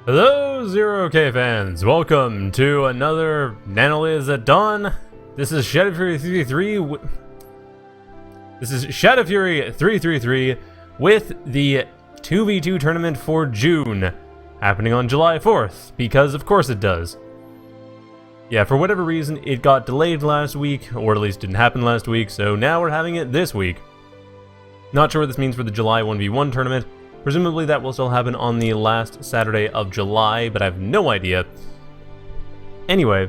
Hello, Zero-K fans! Welcome to another Nanoliz at Dawn. This is Shadow Fury 333. This is Shadow Fury 333 with the 2v2 tournament for June, happening on July 4th, because of course it does. Yeah, for whatever reason, it got delayed last week, or at least didn't happen last week, so now we're having it this week. Not sure what this means for the July 1v1 tournament. Presumably that will still happen on the last Saturday of July, but I have no idea. Anyway,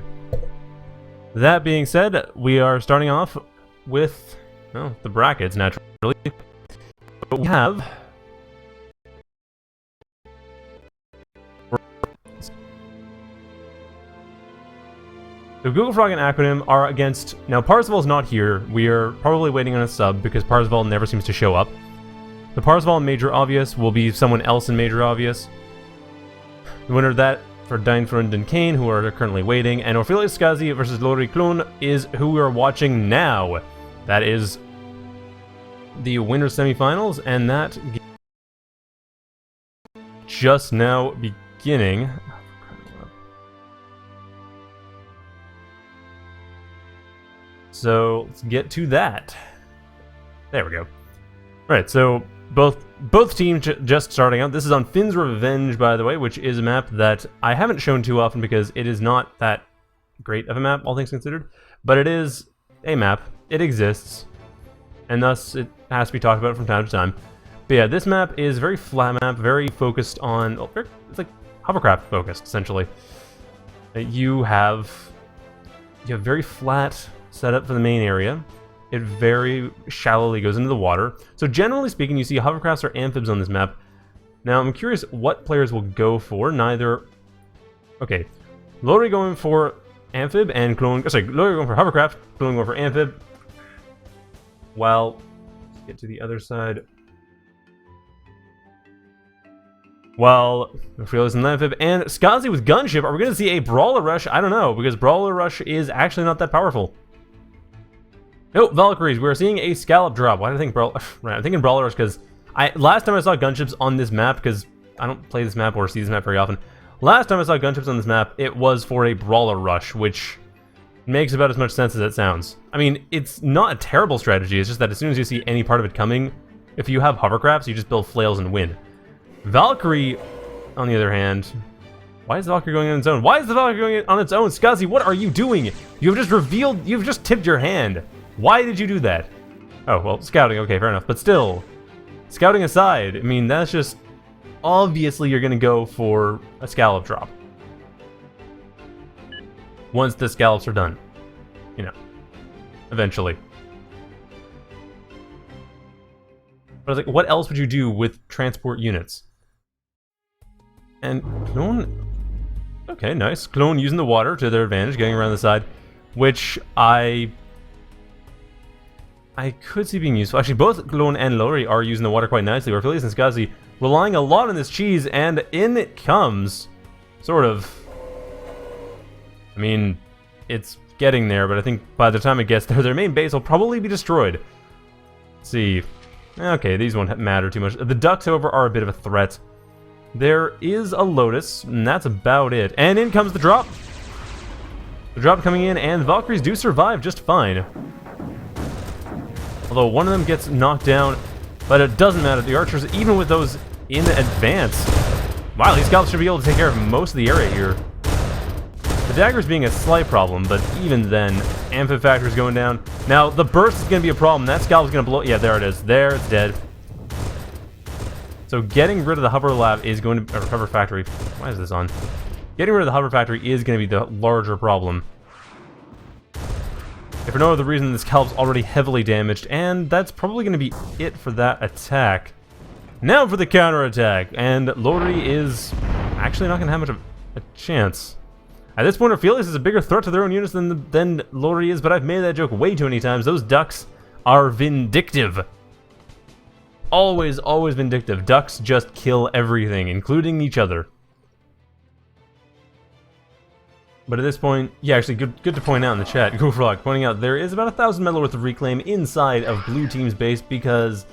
that being said, we are starting off with, well, the brackets, naturally. But we have... So Google Frog and Acronym are against... Now, Parzival's not here. We are probably waiting on a sub, because Parzival never seems to show up. The Parzival in Major Obvious will be someone else in Major Obvious. The winner of that for Dynfrund and Kane, who are currently waiting, and Orfelius Skasi versus Lauri Klon is who we are watching now. That is the winner's semifinals, and that just now beginning. So let's get to that. There we go. Right, so both teams just starting out. This is on Finn's Revenge, by the way, which is a map that I haven't shown too often because it is not that great of a map, all things considered. But it is a map. It exists, and thus it has to be talked about from time to time. But yeah, this map is a very flat map, very focused on... Oh, it's like Hovercraft focused, essentially. You have very flat setup for the main area. It very shallowly goes into the water. So generally speaking, you see hovercrafts or amphibs on this map. Now, I'm curious what players will go for. Neither... Okay. Lauri going for amphib and Klon... Sorry, Lauri going for hovercraft, Klon going for amphib. While... Let's get to the other side. While Orfelius and amphib and Skasi with Gunship. Are we going to see a Brawler Rush? I don't know, because Brawler Rush is actually not that powerful. Nope, Valkyries. We're seeing a scallop drop. Why did I think Brawler? Right, I'm thinking Brawler Rush because last time I saw Gunships on this map, because I don't play this map or see this map very often. Last time I saw Gunships on this map, it was for a Brawler Rush, which makes about as much sense as it sounds. I mean, it's not a terrible strategy. It's just that as soon as you see any part of it coming, if you have hovercrafts, you just build flails and win. Valkyrie, on the other hand, why is the Valkyrie going on its own? Why is the Valkyrie going on its own? Skasi, what are you doing? You've just tipped your hand. Why did you do that? Oh, well, scouting, okay, fair enough. But still, scouting aside, I mean, that's just... Obviously, you're going to go for a scallop drop. Once the scallops are done. You know. Eventually. But I was like, what else would you do with transport units? And Klon... Okay, nice. Klon using the water to their advantage, getting around the side. Which I could see being useful. Actually, both Klon and Lauri are using the water quite nicely. Orfelius and Skasi relying a lot on this cheese, and in it comes, sort of. I mean, it's getting there, but I think by the time it gets there, their main base will probably be destroyed. Let's see. Okay, these won't matter too much. The ducks, however, are a bit of a threat. There is a Lotus, and that's about it. And in comes the drop. The drop coming in, and the Valkyries do survive just fine. Although one of them gets knocked down, but it doesn't matter. The archers, even with those in advance... Wow, these scallops should be able to take care of most of the area here. The daggers being a slight problem, but even then, Amphib Factory's going down. Now, the burst is going to be a problem. That scallop's going to blow... Yeah, there it is. There, it's dead. So getting rid of the Hover Lab is going to... Or Hover Factory. Why is this on? Getting rid of the Hover Factory is going to be the larger problem. If for no other reason, this scallop's already heavily damaged, and that's probably going to be it for that attack. Now for the counter-attack, and Lauri is actually not going to have much of a chance. At this point, Orfelius is a bigger threat to their own units than Lauri is, but I've made that joke way too many times. Those ducks are vindictive. Always, always vindictive. Ducks just kill everything, including each other. But at this point, yeah, actually, good to point out in the chat, Google Frog pointing out there is about 1,000 metal worth of reclaim inside of Blue Team's base because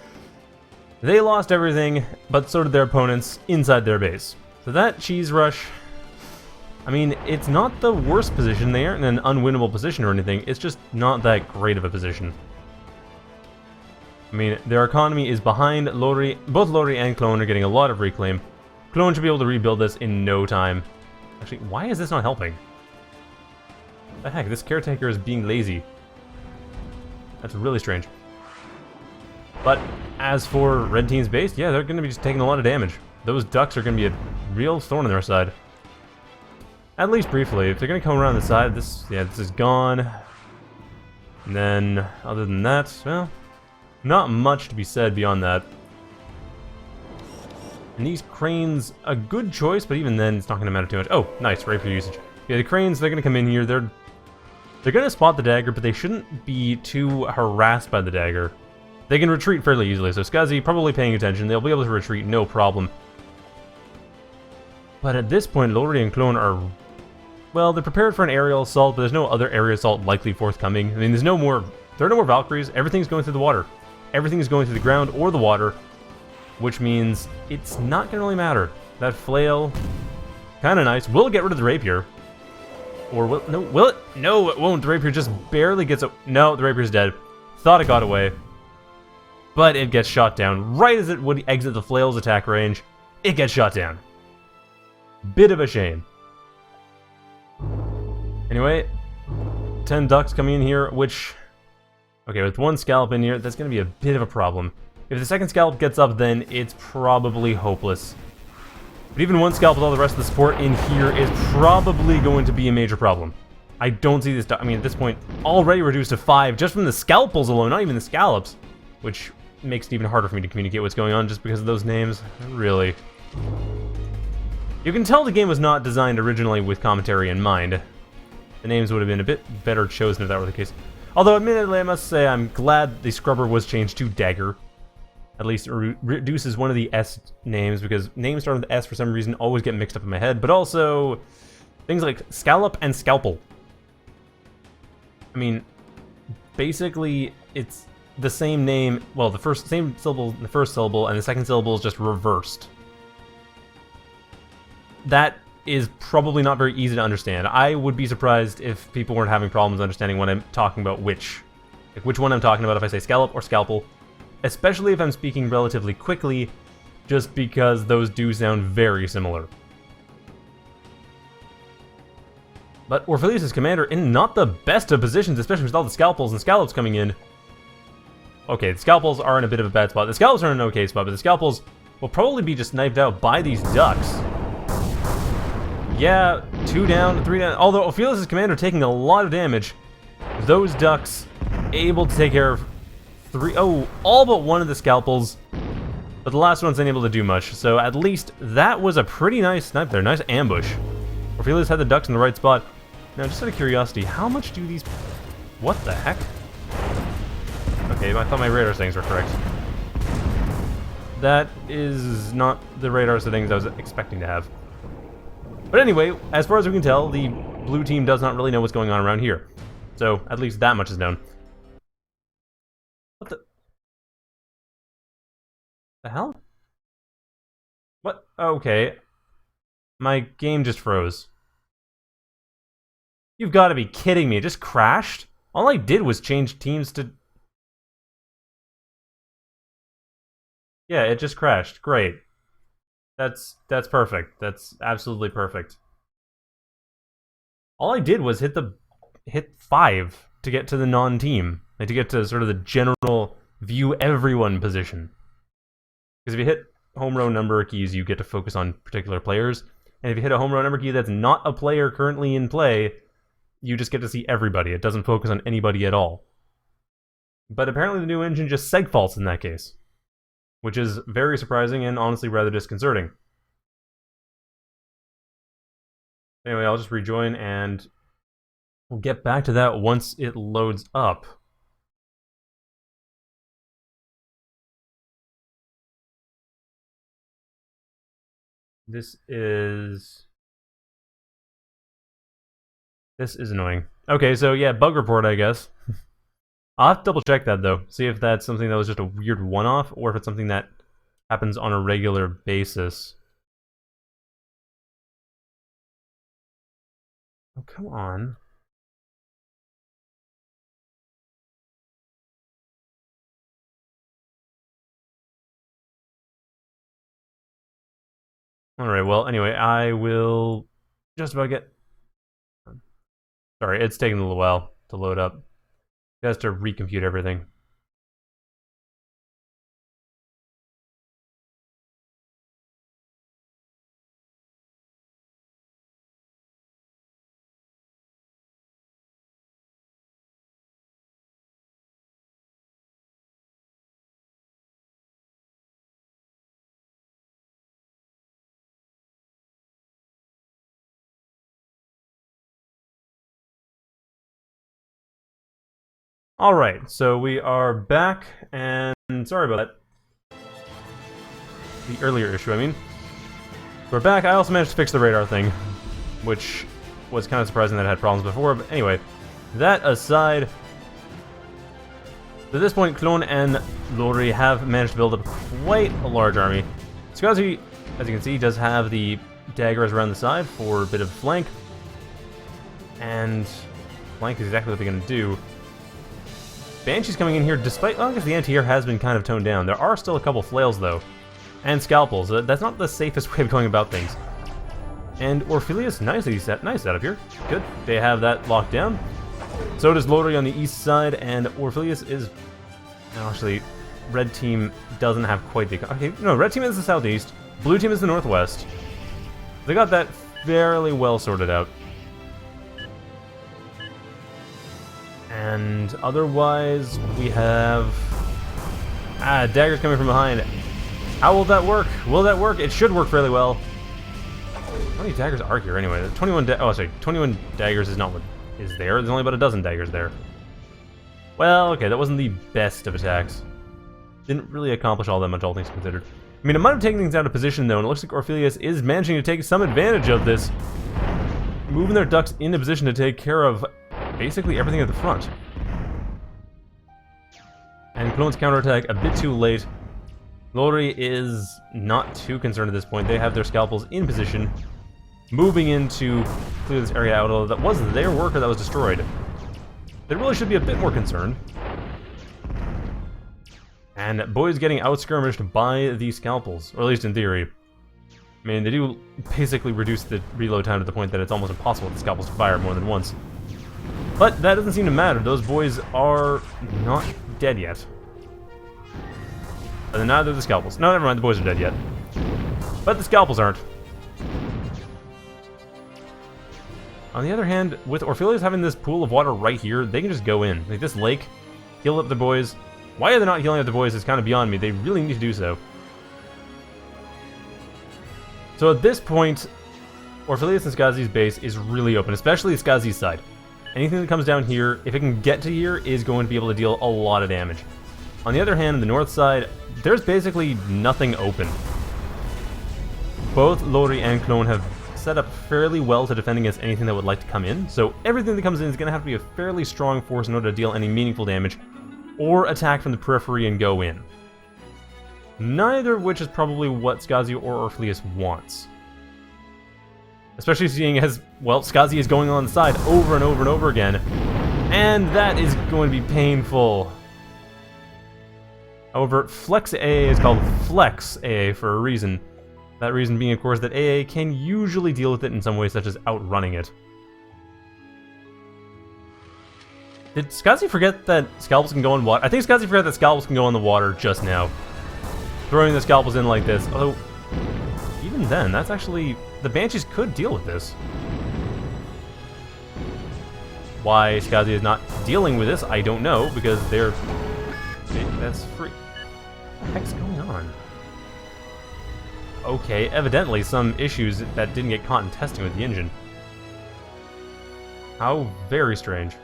they lost everything, but so did their opponents inside their base. So that cheese rush, I mean, it's not the worst position. They aren't in an unwinnable position or anything. It's just not that great of a position. I mean, their economy is behind Lauri. Both Lauri and Klon are getting a lot of reclaim. Klon should be able to rebuild this in no time. Actually, why is this not helping? What the heck? This caretaker is being lazy. That's really strange. But as for red team's base, yeah, they're going to be just taking a lot of damage. Those ducks are going to be a real thorn in their side. At least briefly. If they're going to come around the side, this is gone. And then, other than that, well, not much to be said beyond that. And these cranes, a good choice, but even then, it's not going to matter too much. Oh, nice, rapier usage. Yeah, the cranes, they're going to come in here. They're going to spot the dagger, but they shouldn't be too harassed by the dagger. They can retreat fairly easily, so Skasi probably paying attention. They'll be able to retreat, no problem. But at this point, Lauri and Klon are... Well, they're prepared for an aerial assault, but there's no other aerial assault likely forthcoming. I mean, there are no more Valkyries. Everything's going through the water. Everything's going through the ground or the water, which means it's not going to really matter. That flail, kind of nice. Will get rid of the rapier. Or will... No, will it? No, it won't. The rapier just barely gets... No, the rapier's dead. Thought it got away. But it gets shot down. Right as it would exit the flail's attack range, it gets shot down. Bit of a shame. Anyway, 10 ducks coming in here, which... Okay, with one scallop in here, that's going to be a bit of a problem. If the second scallop gets up, then it's probably hopeless. But even one scallop with all the rest of the support in here is probably going to be a major problem. I don't see this... I mean, at this point, already reduced to 5 just from the scalpels alone, not even the scallops. Which makes it even harder for me to communicate what's going on just because of those names. Really. You can tell the game was not designed originally with commentary in mind. The names would have been a bit better chosen if that were the case. Although, admittedly, I must say I'm glad the scrubber was changed to Dagger. At least it reduces one of the S names, because names starting with S for some reason always get mixed up in my head. But also, things like Scallop and Scalpel. I mean, basically, it's the same name. Well, same syllable in the first syllable, and the second syllable is just reversed. That is probably not very easy to understand. I would be surprised if people weren't having problems understanding when I'm talking about which one I'm talking about, if I say scallop or scalpel, especially if I'm speaking relatively quickly, just because those do sound very similar. But Orfelius' commander in not the best of positions, especially with all the scalpels and scallops coming in. Okay, the scalpels are in a bit of a bad spot. The scallops are in an okay spot, but the scalpels will probably be just sniped out by these ducks. Yeah, 2 down, 3 down. Although Orfelius' commander taking a lot of damage, those ducks able to take care of all but one of the scalpels, but the last one's unable to do much. So at least that was a pretty nice snipe there, nice ambush. Orfelius had the ducks in the right spot. Now, just out of curiosity, how much do these... What the heck? Okay, I thought my radar settings were correct. That is not the radar settings I was expecting to have. But anyway, as far as we can tell, the blue team does not really know what's going on around here. So, at least that much is known. What the hell? What? Okay. My game just froze. You've got to be kidding me. It just crashed? All I did was change teams to... Yeah, it just crashed. Great. That's perfect. That's absolutely perfect. All I did was hit 5 to get to the non-team. Like, to get to sort of the general view everyone position. Because if you hit home row number keys, you get to focus on particular players. And if you hit a home row number key that's not a player currently in play, you just get to see everybody. It doesn't focus on anybody at all. But apparently the new engine just segfaults in that case, which is very surprising and honestly rather disconcerting. Anyway, I'll just rejoin and we'll get back to that once it loads up. This is annoying. Okay, so yeah, bug report, I guess. I'll have to double check that though, see if that's something that was just a weird one-off, or if it's something that happens on a regular basis. Oh, come on. Alright, well, anyway, I will just about get... Sorry, it's taking a little while to load up. It has to recompute everything. Alright, so we are back, and sorry about that. The earlier issue, I mean. We're back. I also managed to fix the radar thing, which was kind of surprising that it had problems before, but anyway. That aside, to this point, Klon and Lauri have managed to build up quite a large army. Skasi, as you can see, does have the daggers around the side for a bit of flank, and flank is exactly what they're going to do. Banshee's coming in here despite... Well, I guess the anti-air has been kind of toned down. There are still a couple flails, though. And scalpels. That's not the safest way of going about things. And Orfelius, nice setup here. Good. They have that locked down. So does Lauri on the east side, and Orfelius is... Actually, red team doesn't have quite the... Okay, no, red team is the southeast. Blue team is the northwest. They got that fairly well sorted out. And otherwise, we have... daggers coming from behind. How will that work? Will that work? It should work fairly well. How many daggers are here anyway? 21 daggers is not what is there. There's only about a dozen daggers there. Well, okay, that wasn't the best of attacks. Didn't really accomplish all that much, all things considered. I mean, it might have taken things out of position, though, and it looks like Orfelius is managing to take some advantage of this. Moving their ducks into position to take care of basically everything at the front. And Klon's counterattack a bit too late. Lauri is not too concerned at this point. They have their scalpels in position, moving in to clear this area out, although that was their worker that was destroyed. They really should be a bit more concerned. And boys getting out-skirmished by the scalpels, or at least in theory. I mean, they do basically reduce the reload time to the point that it's almost impossible for the scalpels to fire more than once. But that doesn't seem to matter. Those boys are not dead yet. And then neither are the scalpels. No, never mind, the boys are dead yet. But the scalpels aren't. On the other hand, with Orfelius having this pool of water right here, they can just go in. Like this lake, heal up the boys. Why are they not healing up the boys is kind of beyond me. They really need to do so. So at this point, Orfelius and Skasi's base is really open, especially Skasi's side. Anything that comes down here, if it can get to here, is going to be able to deal a lot of damage. On the other hand, on the north side, there's basically nothing open. Both Lauri and Klon have set up fairly well to defend against anything that would like to come in, so everything that comes in is going to have to be a fairly strong force in order to deal any meaningful damage, or attack from the periphery and go in. Neither of which is probably what Skasi or Orfelius wants. Especially seeing as, well, Skasi is going on the side over and over and over again, and that is going to be painful. However, Flex AA is called Flex AA for a reason. That reason being, of course, that AA can usually deal with it in some ways, such as outrunning it. Did Skasi forget that scalpels can go in water? I think Skasi forgot that scalpels can go in the water just now. Throwing the scalpels in like this. Although, even then, that's actually... The Banshees could deal with this. Why Skasi is not dealing with this, I don't know, because they're... That's free. What the heck's going on? Okay, evidently some issues that didn't get caught in testing with the engine. How very strange.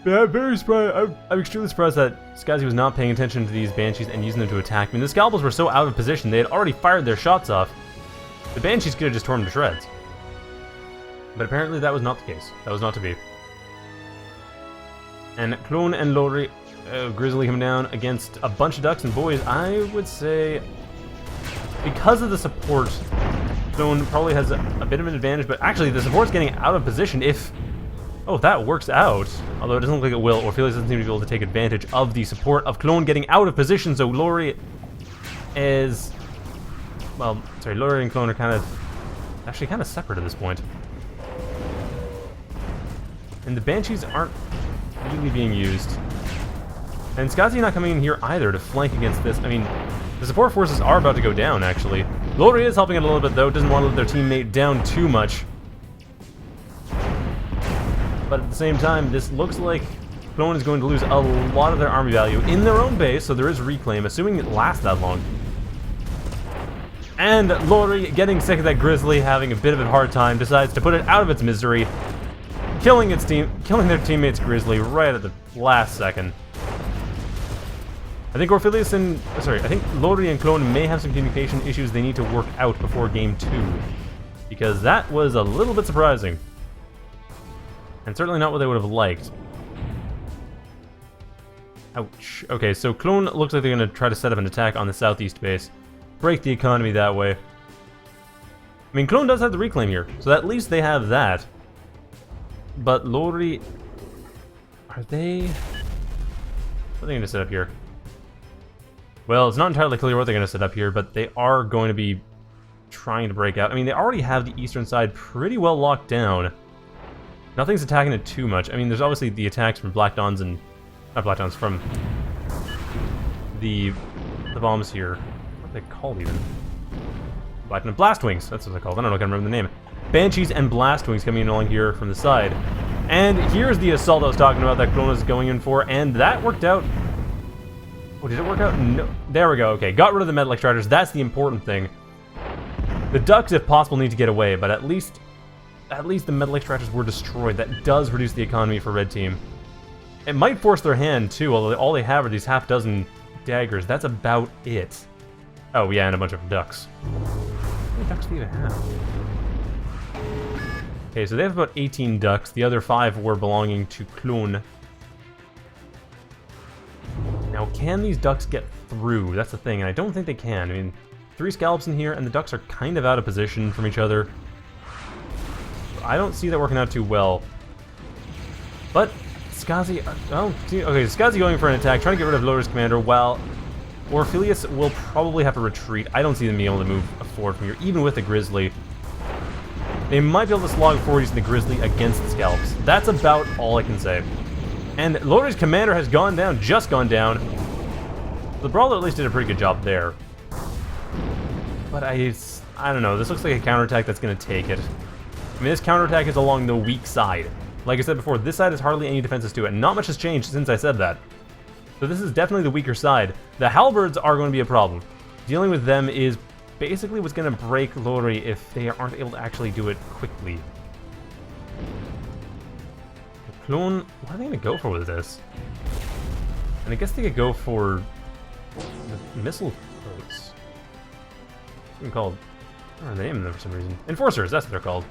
Yeah, I'm very surprised. I'm extremely surprised that Skasi was not paying attention to these Banshees and using them to attack. I mean, the Scalpels were so out of position, they had already fired their shots off. The Banshees could have just torn them to shreds. But apparently that was not the case. That was not to be. And Klon and Lauri, Grizzly coming down against a bunch of ducks and boys. I would say, because of the support Klon probably has a bit of an advantage, but actually the support's getting out of position if... Oh, that works out. Although it doesn't look like it will. Orfelius doesn't seem to be able to take advantage of the support of Klon getting out of position, so Lauri is... Well, sorry, Lauri and Klon are actually kind of separate at this point. And the Banshees aren't really being used. And Skasi not coming in here either to flank against this. I mean, the support forces are about to go down, actually. Lauri is helping it a little bit, though. Doesn't want to let their teammate down too much. But at the same time, this looks like Klon is going to lose a lot of their army value in their own base, so there is reclaim, assuming it lasts that long. And Lauri, getting sick of that Grizzly, having a bit of a hard time, decides to put it out of its misery, killing their teammate's Grizzly right at the last second. I think I think Lauri and Klon may have some communication issues they need to work out before game 2, because that was a little bit surprising. And certainly not what they would have liked. Ouch. Okay, so Klon looks like they're going to try to set up an attack on the southeast base. Break the economy that way. I mean, Klon does have the reclaim here, so at least they have that. But Lauri... What are they going to set up here? Well, it's not entirely clear what they're going to set up here, but they are going to be trying to break out. I mean, they already have the eastern side pretty well locked down. Nothing's attacking it too much. I mean, there's obviously the attacks from Black Dawns and... Not Black Dawns, from the bombs here. What are they called, even? Black Dawn Blastwings, that's what they're called. I don't know if I can remember the name. Banshees and Blastwings coming in along here from the side. And here's the assault I was talking about that Klon was going in for, and that worked out. Oh, did it work out? No. There we go, okay. Got rid of the metal extractors, that's the important thing. The ducks, if possible, need to get away, but at least the metal extractors were destroyed. That does reduce the economy for Red Team. It might force their hand, too, although all they have are these half-dozen daggers. That's about it. Oh, yeah, and a bunch of ducks. How many ducks do they even have? Okay, so they have about 18 ducks. The other 5 were belonging to Klon. Now, can these ducks get through? That's the thing, and I don't think they can. I mean, 3 scallops in here, and the ducks are kind of out of position from each other. I don't see that working out too well. But Skasi... Oh, okay, Skasi going for an attack, trying to get rid of Lauri's commander, while Orfelius will probably have to retreat. I don't see them being able to move forward from here, even with the Grizzly. They might be able to slog forward using the Grizzly against the Scallops. That's about all I can say. And Lauri's commander has gone down, just gone down. The Brawler at least did a pretty good job there. But I don't know, this looks like a counterattack that's going to take it. I mean, this counterattack is along the weak side. Like I said before, this side has hardly any defenses to it, and not much has changed since I said that. So this is definitely the weaker side. The Halberds are going to be a problem. Dealing with them is basically what's going to break Lauri if they aren't able to actually do it quickly. Klon, what are they going to go for with this? And I guess they could go for the missile boats. What's them called? I don't know the name of them for some reason. Enforcers, that's what they're called.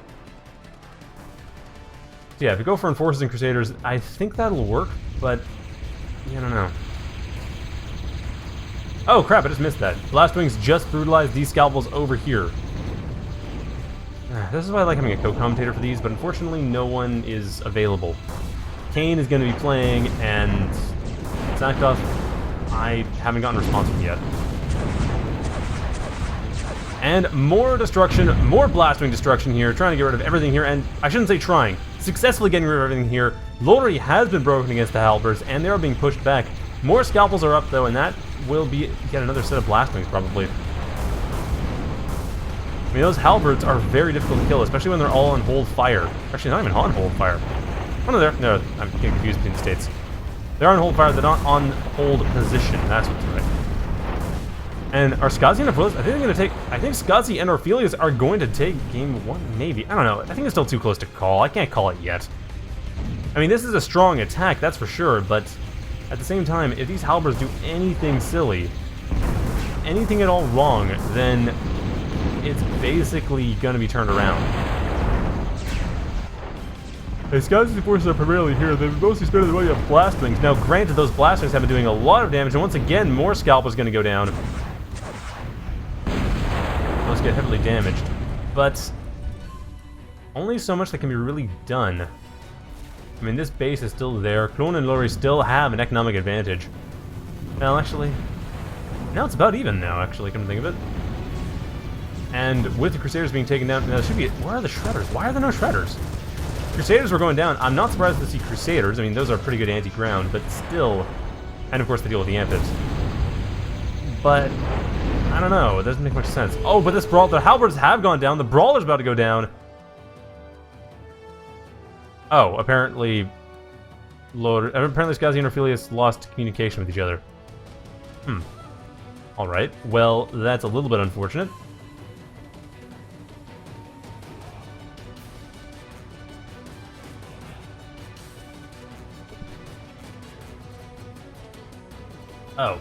So yeah, if we go for Enforcers and Crusaders, I think that'll work, but yeah, I don't know. Oh crap, I just missed that. Blastwings just brutalized these scalpels over here. This is why I like having a co-commentator for these, but unfortunately no one is available. Kane is going to be playing, and Zakov, I haven't gotten a response from yet. And more destruction, more Blastwing destruction here, trying to get rid of everything here, and I shouldn't say trying, successfully getting rid of everything here. Lauri has been broken against the Halberds, and they are being pushed back. More Scalpels are up, though, and that will be yet another set of Blastwings, probably. I mean, those Halberds are very difficult to kill, especially when they're all on hold fire. Actually, not even on hold fire. Oh, no, no, I'm getting confused between the states. They're on hold fire, they're not on hold position. That's what's right. And are Skasi and Orfelius? I think they're going to take... I think Skasi and Orfelius are going to take game 1, maybe. I don't know. I think it's still too close to call. I can't call it yet. I mean, this is a strong attack, that's for sure, but at the same time, if these Halberds do anything silly, anything at all wrong, then it's basically going to be turned around. Hey, Skasi's forces are primarily here. They've mostly spent the money on Blastwings. Now, granted, those Blastwings have been doing a lot of damage, and once again, more Scalp is going to go down. Let's get heavily damaged. but only so much that can be really done. I mean, this base is still there. Klon and Lauri still have an economic advantage. Well, actually, now it's about even now, actually, come to think of it. And with the Crusaders being taken down, now there should be... Where are the Shredders? Why are there no Shredders? Crusaders were going down. I'm not surprised to see Crusaders. I mean, those are pretty good anti-ground, but still... And, of course, they deal with the Amphibs. But... I don't know. It doesn't make much sense. Oh, but this brawl... The Halberds have gone down. The Brawler's about to go down. Oh, apparently... Apparently Skasi and Orfelius lost communication with each other. Alright. Well, that's a little bit unfortunate. Oh.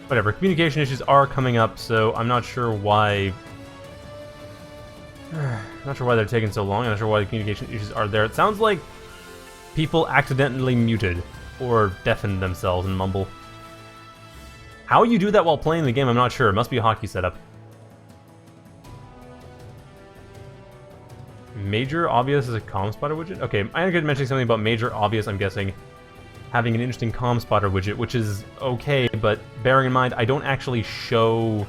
Whatever, communication issues are coming up, so I'm not sure why... not sure why they're taking so long, I'm not sure why the communication issues are there. It sounds like people accidentally muted, or deafened themselves and mumble. How you do that while playing the game, I'm not sure. It must be a hockey setup. Major Obvious is a comm spotter widget? Okay, I could mention something about Major Obvious, I'm guessing. Having an interesting comm spotter widget, which is okay, but bearing in mind, I don't actually show...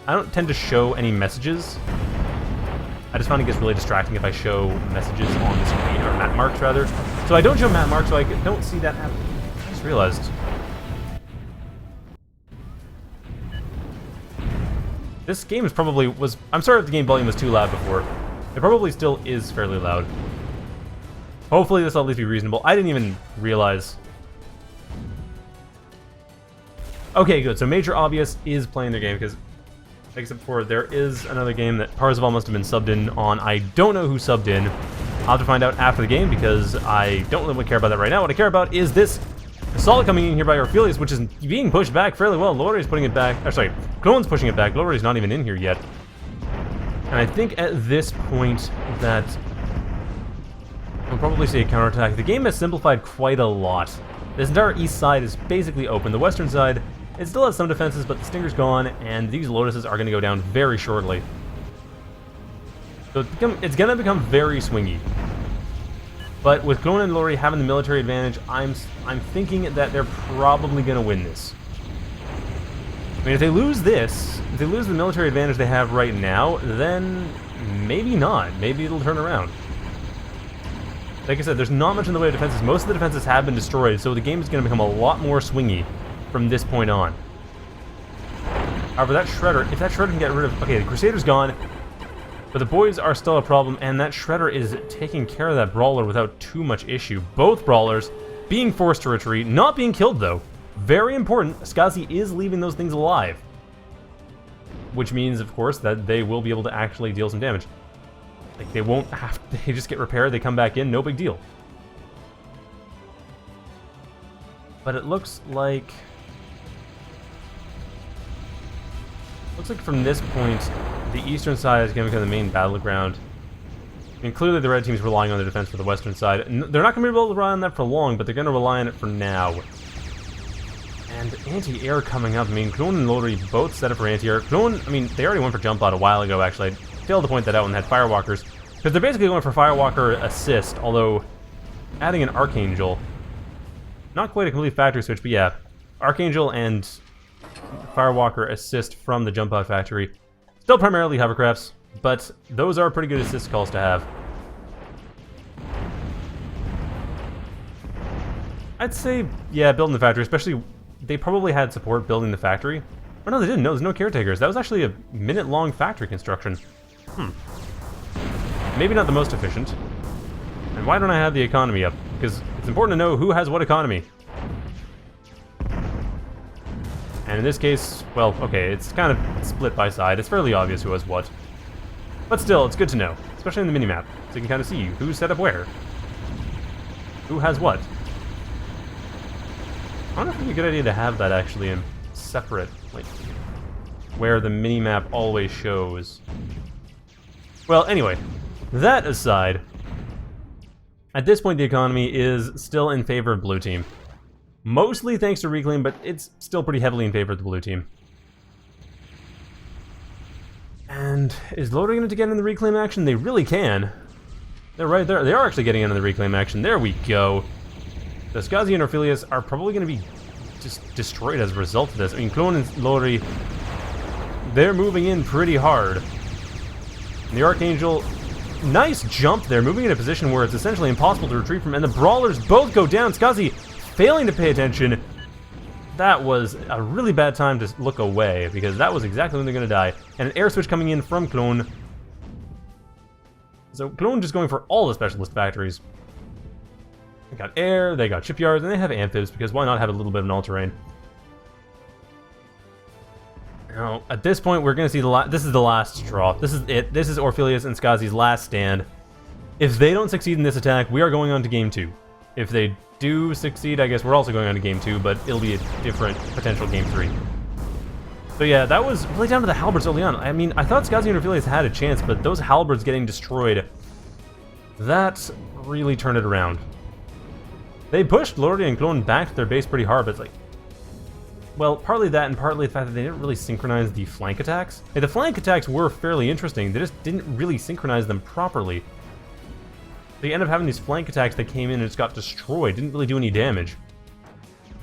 I don't tend to show any messages. I just find it gets really distracting if I show messages on the screen, or map marks, rather. So I don't show map marks, so I don't see that happen. I just realized. This game is probably... I'm sorry if the game volume was too loud before. It probably still is fairly loud. Hopefully this will at least be reasonable. I didn't even realize. Okay, good. So Major Obvious is playing their game, because, like I said before, there is another game that Parzival must have been subbed in on. I don't know who subbed in. I'll have to find out after the game, because I don't really care about that right now. What I care about is this assault coming in here by Orfelius, which is being pushed back fairly well. Lauri's putting it back. Sorry, Klon's pushing it back. Lauri's not even in here yet. And I think at this point that... we'll probably see a counterattack. The game has simplified quite a lot. This entire east side is basically open. The western side, it still has some defenses, but the Stinger's gone, and these Lotuses are going to go down very shortly. So it's going to become very swingy. But with Klon and Lauri having the military advantage, I'm thinking that they're probably going to win this. I mean, if they lose this, if they lose the military advantage they have right now, then maybe not. Maybe it'll turn around. Like I said, there's not much in the way of defenses. Most of the defenses have been destroyed, so the game is going to become a lot more swingy from this point on. However, that Shredder, if that Shredder can get rid of... Okay, the Crusader's gone, but the boys are still a problem, and that Shredder is taking care of that Brawler without too much issue. Both Brawlers being forced to retreat, not being killed, though. Very important, Skasi is leaving those things alive. Which means, of course, that they will be able to actually deal some damage. Like, they won't have to, they just get repaired, they come back in, no big deal. But it looks like from this point, the eastern side is going to become the main battleground. I mean, clearly the red team's relying on the defense for the western side. They're not going to be able to rely on that for long, but they're going to rely on it for now. And anti-air coming up. I mean, Klon and Lauri both set up for anti-air. Klon, I mean, they already went for jump out a while ago, actually. I failed to point that out when they had Firewalkers. Because they're basically going for Firewalker assist, although adding an Archangel. Not quite a complete factory switch, but yeah. Archangel and Firewalker assist from the jump out factory. Still primarily Hovercrafts, but those are pretty good assist calls to have. I'd say, yeah, building the factory, especially... They probably had support building the factory. Oh no, they didn't. No, there's no caretakers. That was actually a minute-long factory construction. Maybe not the most efficient. And why don't I have the economy up? Because it's important to know who has what economy. And in this case, well, okay, it's kind of split by side. It's fairly obvious who has what. But still, it's good to know, especially in the minimap, so you can kind of see who's set up where. Who has what. I wonder if it would be a good idea to have that actually in separate, like, where the minimap always shows. Well, anyway, that aside, at this point the economy is still in favor of blue team. Mostly thanks to Reclaim, but it's still pretty heavily in favor of the blue team. And is Lauri going to get in the reclaim action? They really can. They're right there. They are actually getting into the reclaim action. There we go. The Skasi and Orfelius are probably going to be just destroyed as a result of this. I mean, Klon and Lauri, they're moving in pretty hard. And the Archangel, nice jump there, moving in a position where it's essentially impossible to retreat from, and the Brawlers both go down. Skasi failing to pay attention. That was a really bad time to look away, because that was exactly when they're going to die. And an air switch coming in from Klon. So Klon just going for all the specialist factories. They got air, they got shipyards, and they have amphibs, because why not have a little bit of an all-terrain? Now, at this point, we're going to see this is the last straw. This is it. This is Orfelius and Skasi's last stand. If they don't succeed in this attack, we are going on to Game 2. If they do succeed, I guess we're also going on to Game 2, but it'll be a different potential Game 3. So yeah, that was really down to the halberds early on. I mean, I thought Skasi and Orfelius had a chance, but those halberds getting destroyed, that really turned it around. They pushed Lauri and Klon back to their base pretty hard, but it's like, well, partly that and partly the fact that they didn't really synchronize the flank attacks. Hey, the flank attacks were fairly interesting, they just didn't really synchronize them properly. They ended up having these flank attacks that came in and just got destroyed, didn't really do any damage.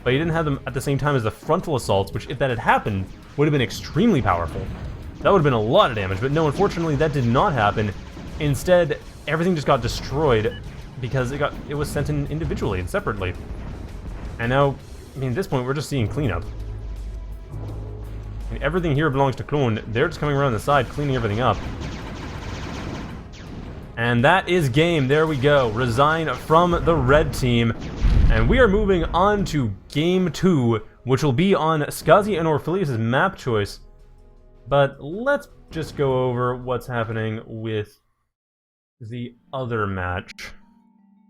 But you didn't have them at the same time as the frontal assaults, which if that had happened, would have been extremely powerful. That would have been a lot of damage, but no, unfortunately that did not happen. Instead, everything just got destroyed because it was sent in individually and separately. And now, I mean, at this point, we're just seeing cleanup. I mean, everything here belongs to Klon. They're just coming around the side, cleaning everything up. And that is game. There we go. Resign from the red team. And we are moving on to Game 2, which will be on Skasi and Orfelius' map choice. But let's just go over what's happening with the other match.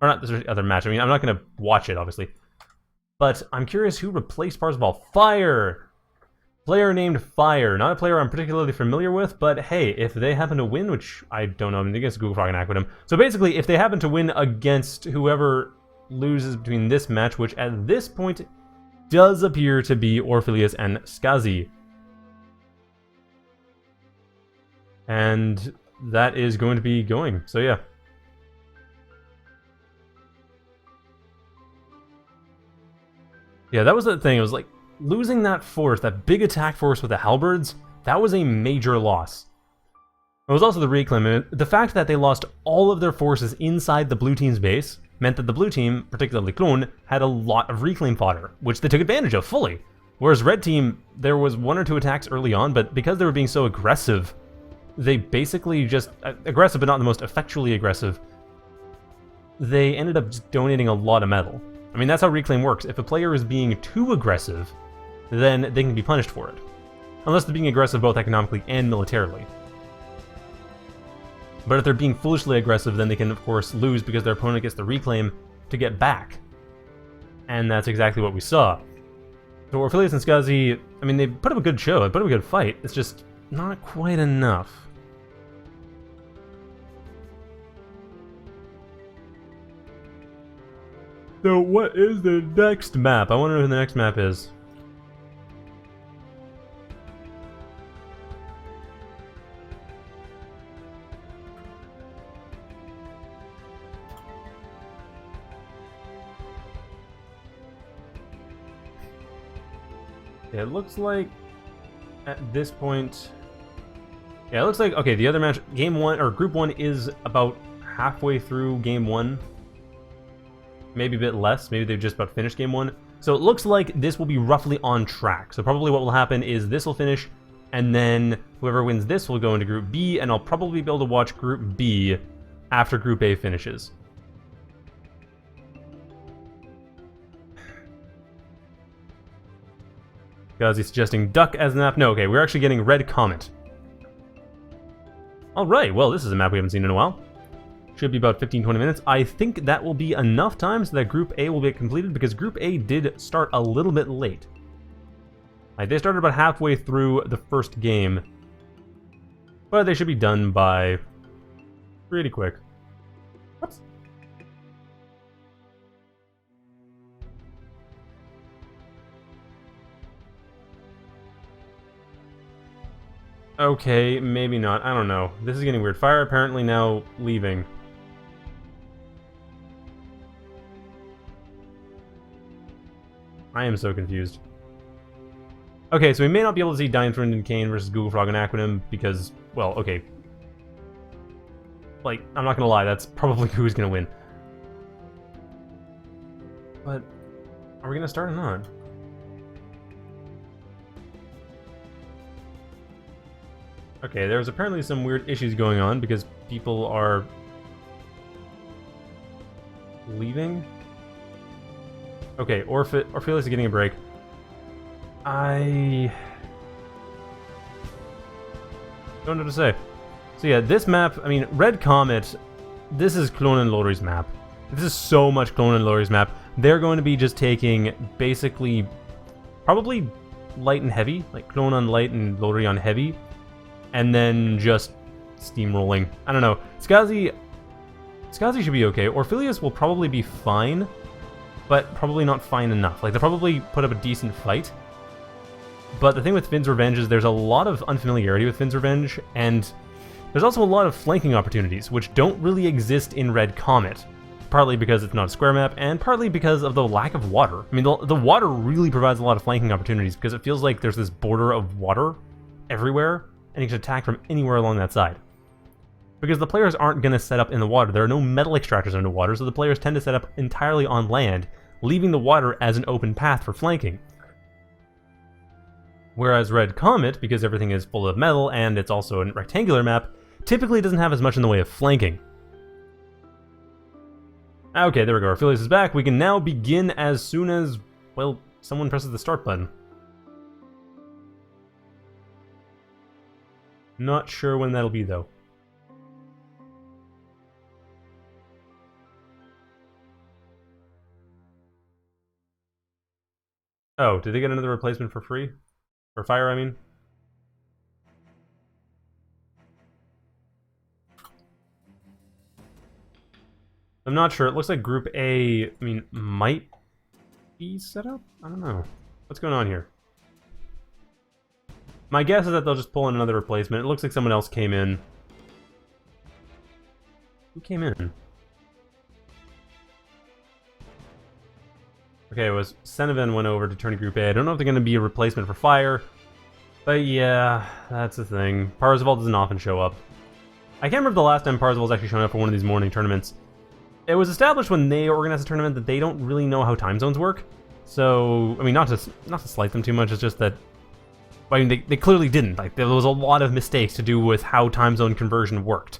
Or not the other match. I mean, I'm not going to watch it, obviously. But I'm curious who replaced Parzival. Fire! Player named Fire. Not a player I'm particularly familiar with, but hey, if they happen to win, which I don't know, I think it's Google Frog and Aquadom. So basically, if they happen to win against whoever loses between this match, which at this point does appear to be Orfelius and Skasi. And that is going to be going. So yeah. Yeah, that was the thing. It was like losing that force, that big attack force with the halberds, that was a major loss. It was also the reclaim. The fact that they lost all of their forces inside the blue team's base meant that the blue team, particularly Klon, had a lot of reclaim fodder, which they took advantage of fully. Whereas red team, there was one or two attacks early on, but because they were being so aggressive, they basically just, aggressive but not the most effectually aggressive, they ended up just donating a lot of metal. I mean, that's how reclaim works. If a player is being too aggressive, then they can be punished for it. Unless they're being aggressive both economically and militarily. But if they're being foolishly aggressive, then they can, of course, lose because their opponent gets the reclaim to get back. And that's exactly what we saw. So Orfelius and Skasi, I mean, they put up a good show, they put up a good fight. It's just not quite enough. So what is the next map? I wonder who the next map is. Yeah, it looks like at this point... Yeah, it looks like, okay, the other match, Game 1, or Group 1 is about halfway through Game 1. Maybe a bit less, maybe they've just about finished Game 1. So it looks like this will be roughly on track. So probably what will happen is this will finish, and then whoever wins this will go into Group B, and I'll probably be able to watch Group B after Group A finishes. Guys, he's suggesting Duck as the map. No, okay, we're actually getting Red Comet. Alright, well, this is a map we haven't seen in a while. Should be about 15-20 minutes. I think that will be enough time so that Group A will be completed, because Group A did start a little bit late. They started about halfway through the first game. But they should be done by pretty quick. Whoops. Okay, maybe not. I don't know. This is getting weird. Fire apparently now leaving. I am so confused. Okay, so we may not be able to see Dynthrind and Kane versus Google Frog and Aquanim because, well, okay. Like, I'm not gonna lie, that's probably who's gonna win. But, are we gonna start or not? Okay, there's apparently some weird issues going on because people are leaving. Okay, Orfelius is getting a break. I don't know what to say. So yeah, this map, I mean, Red Comet, this is Klon and Lauri's map. This is so much Klon and Lauri's map. They're going to be just taking basically, probably light and heavy, like Klon on light and Lauri on heavy, and then just steamrolling. I don't know. Skasi should be okay. Orfelius will probably be fine, but probably not fine enough. Like, they'll probably put up a decent fight. But the thing with Finn's Revenge is there's a lot of unfamiliarity with Finn's Revenge, and there's also a lot of flanking opportunities, which don't really exist in Red Comet. Partly because it's not a square map, and partly because of the lack of water. I mean, the water really provides a lot of flanking opportunities, because it feels like there's this border of water everywhere, and you can attack from anywhere along that side. Because the players aren't going to set up in the water. There are no metal extractors underwater, so the players tend to set up entirely on land, leaving the water as an open path for flanking. Whereas Red Comet, because everything is full of metal and it's also a rectangular map, typically doesn't have as much in the way of flanking. Okay, there we go. Orfelius is back. We can now begin as soon as, well, someone presses the start button. Not sure when that'll be, though. Oh, did they get another replacement for free? For fire, I mean? I'm not sure. It looks like Group A, I mean, might be set up? I don't know. What's going on here? My guess is that they'll just pull in another replacement. It looks like someone else came in. Who came in? Okay, it was Semifinals went over to turn Group A. I don't know if they're going to be a replacement for Fire. But yeah, that's the thing. Parzival doesn't often show up. I can't remember the last time Parzival's actually shown up for one of these morning tournaments. It was established when they organized a tournament that they don't really know how time zones work. So, I mean, not to slight them too much, it's just that, I mean, they clearly didn't. Like, there was a lot of mistakes to do with how time zone conversion worked.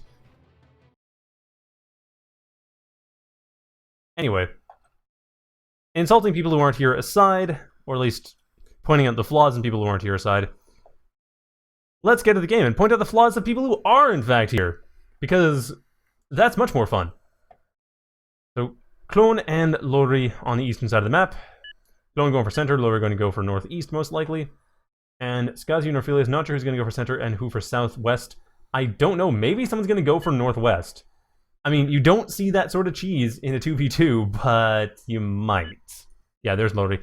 Anyway. Insulting people who aren't here aside, or at least pointing out the flaws in people who aren't here aside, let's get to the game and point out the flaws of people who are in fact here, because that's much more fun. So, Klon and Lauri on the eastern side of the map. Klon going for center, Lauri going to go for northeast most likely. And Skasi and Orfelius, not sure who's going to go for center and who for southwest. I don't know, maybe someone's going to go for northwest. I mean, you don't see that sort of cheese in a 2v2, but you might. Yeah, there's Lauri.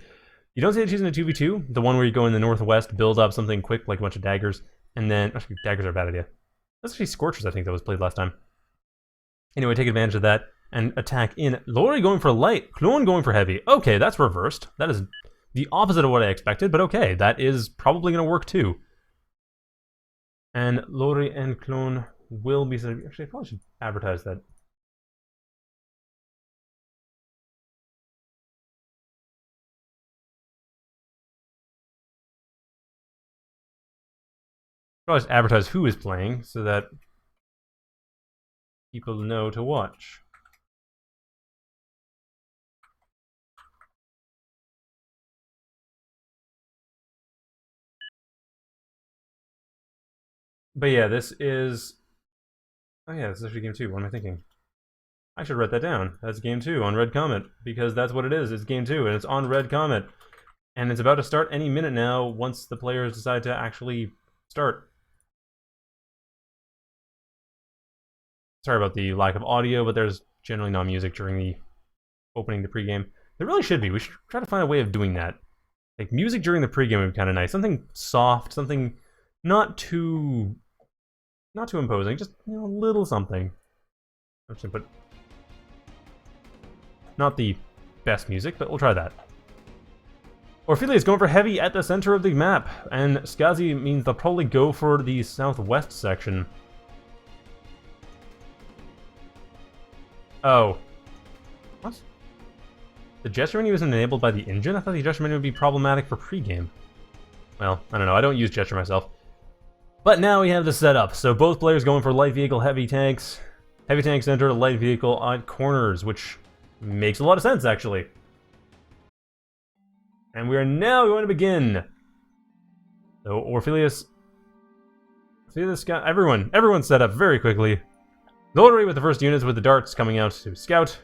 You don't see the cheese in a 2v2, the one where you go in the northwest, build up something quick, like a bunch of daggers, and then... Actually, daggers are a bad idea. That's actually Scorchers, I think, that was played last time. Anyway, take advantage of that, and attack in. Lauri going for light, Klon going for heavy. Okay, that's reversed. That is the opposite of what I expected, but okay, that is probably going to work too. And Lauri and Klon will be... Actually, I probably should advertise that. Probably just advertise who is playing so that people know to watch. But yeah, this is... Oh yeah, this is actually game 2. What am I thinking? I should write that down. That's game 2 on Red Comet, because that's what it is. It's game 2, and it's on Red Comet. And it's about to start any minute now once the players decide to actually start. Sorry about the lack of audio, but there's generally no music during the opening the pregame. There really should be. We should try to find a way of doing that. Like, music during the pregame would be kind of nice. Something soft, something Not too imposing, just a little something. I'm just gonna put not the best music, but we'll try that. Orfelius going for heavy at the center of the map, and Skasi means they'll probably go for the southwest section. Oh. What? The gesture menu isn't enabled by the engine? I thought the gesture menu would be problematic for pregame. Well, I don't know, I don't use gesture myself. But now we have the setup, so both players going for light vehicle, heavy tanks. Heavy tank center, light vehicle on corners, which makes a lot of sense, actually. And we are now going to begin. So Orfelius got everyone set up very quickly. Lauri with the first units with the darts coming out to scout.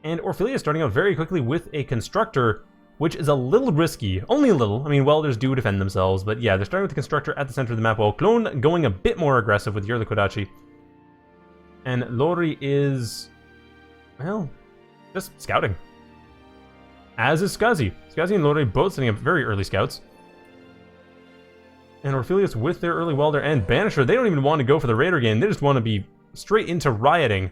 And Orfelius starting out very quickly with a constructor, which is a little risky. Only a little. I mean, welders do defend themselves, but yeah, they're starting with the constructor at the center of the map, while Klon going a bit more aggressive with the Kodachi. And Lauri is, well, just scouting. As is Skasi. Skasi and Lauri both setting up very early scouts. And Orfelius with their early welder and banisher, they don't even want to go for the raider game, they just want to be straight into rioting.